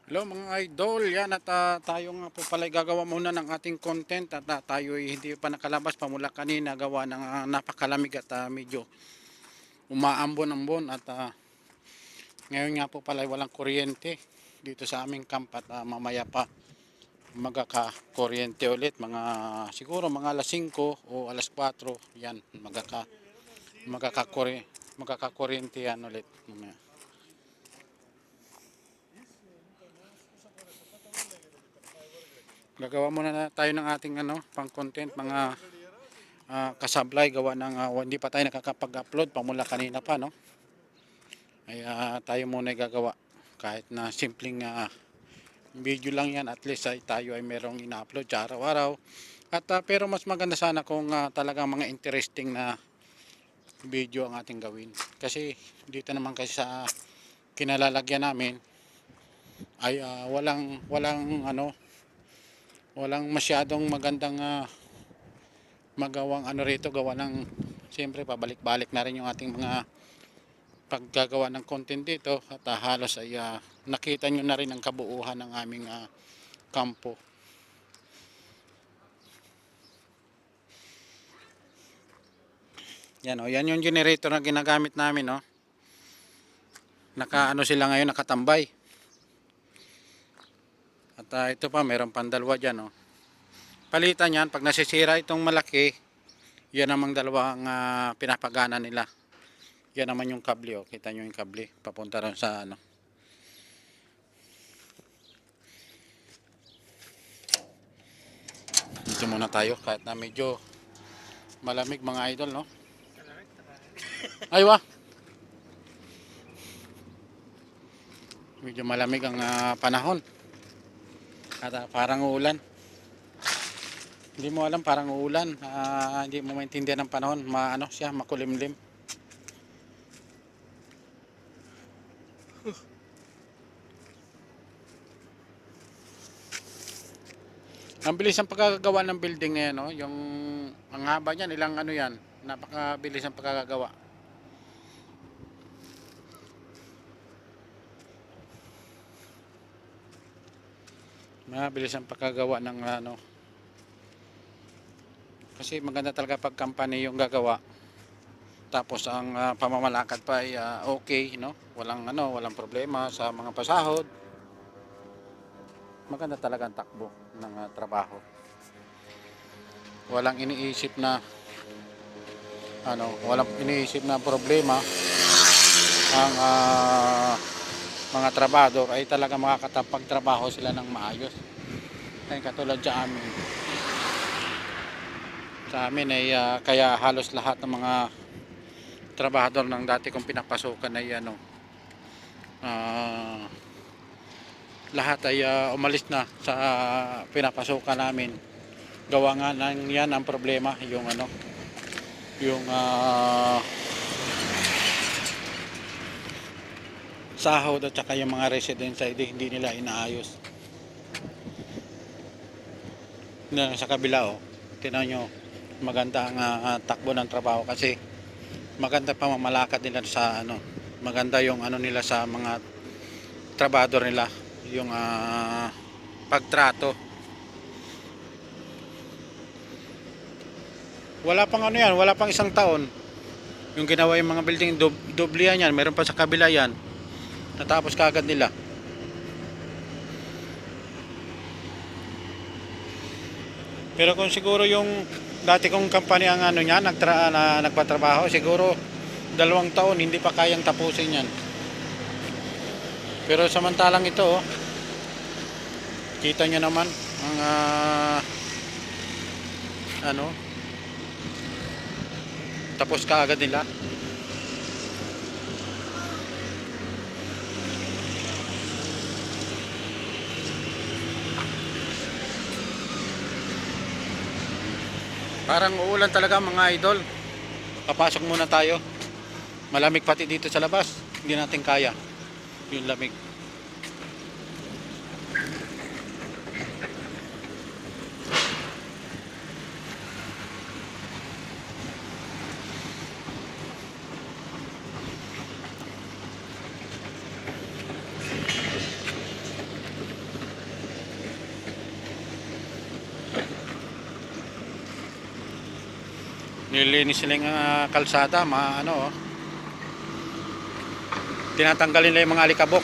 Hello mga idol, yan at tayo nga po pala gagawa muna ng ating content at tayo ay hindi pa nakalabas pamula kanina gawa ng napakalamig at medyo umaambon-ambon at ngayon nga po pala walang kuryente dito sa aming camp at mamaya pa magkaka-kuryente ulit mga siguro mga alas 5 o alas 4 yan magkaka-kuryente yan ulit mamaya. Gagawa muna na tayo ng ating pang content mga kasablay gawa ng hindi pa tayo nakakapag-upload pamula kanina pa no. Ay tayo muna ay gagawa kahit na simpleng video lang yan, at least ay tayo ay merong ina-upload sa araw-araw at pero mas maganda sana kung talagang mga interesting na video ang ating gawin kasi dito naman kasi sa kinalalagyan namin ay walang masyadong magandang magawang rito gawa ng siyempre pabalik-balik na rin yung ating mga paggagawa ng content dito at halos ay nakita nyo na rin ang kabuuhan ng aming kampo. Yan yan yung generator na ginagamit namin sila ngayon nakatambay. At ito pa meron pang dalawa diyan Palitan yan pag nasisira itong malaki. Yan namang dalawang pinapagana nila. Yan naman yung kable Kita nyo yung kable papunta ron sa Dito muna tayo kahit na medyo malamig mga idol no. Aywa. Medyo malamig ang panahon. At parang uulan. Hindi mo alam parang uulan. Hindi mo maintindihan ng panahon. Makulimlim. Ang bilis ang pagkakagawa ng building na yan, yung ang haba niyan, ilang yan, napakabilis ang pagkakagawa. Mabilis ang pagkagawa ng kasi maganda talaga pag company yung gagawa. Tapos ang pamamalakad pa ay okay, walang problema sa mga pasahod. Maganda talaga ang takbo ng trabaho. Walang iniisip na problema ang mga trabador ay talaga makakapagtrabaho sila ng maayos. Ay katulad sa amin ay kaya halos lahat ng mga trabahador ng dati kong pinapasukan ay lahat ay umalis na sa pinapasukan namin. Gawa nga ng yan ang problema, yung sahod at saka yung mga residents ay hindi nila inaayos. Na sa kabila tingnan nyo maganda ang takbo ng trabaho kasi maganda pa mamalakad nila sa maganda yung nila sa mga trabador nila, yung pagtrato. Wala pang isang taon yung ginawa yung mga building doblihan yan, meron pa sa kabila yan, natapos kaagad nila. Pero kung siguro yung dati kong company ang nagpatrabaho, siguro 2 taon hindi pa kayang tapusin yan. Pero samantalang ito kita nyo naman ang tapos kaagad nila. Parang uulan talaga mga idol. Papasok muna tayo. Malamig pati dito sa labas. Hindi natin kaya yung lamig. Nililinis nila yung kalsada, ano, oh. Tinatanggalin nila yung mga alikabok.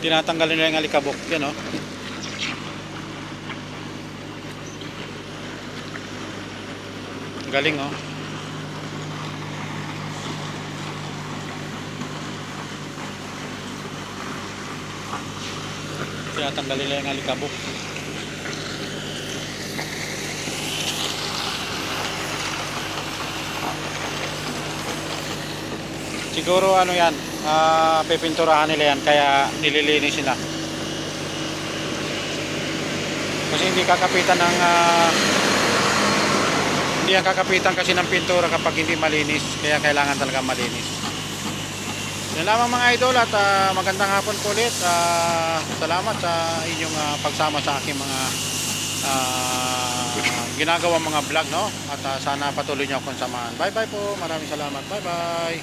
Tinatanggalin nila yung alikabok. Yan, oh. Galing, oh. Tinatanggalin nila yung alikabok. Siguro ano yan, pipinturahan nila yan, kaya nililinis nila. Kasi hindi kakapitan ng hindi yan kakapitan kasi ng pintura kapag hindi malinis, kaya kailangan talaga malinis. Yan lamang mga idol, at magandang hapon po ulit. Salamat sa inyong pagsama sa aking mga ginagawang mga vlog, no? At sana patuloy niyo akong samahan. Bye bye po, maraming salamat. Bye bye.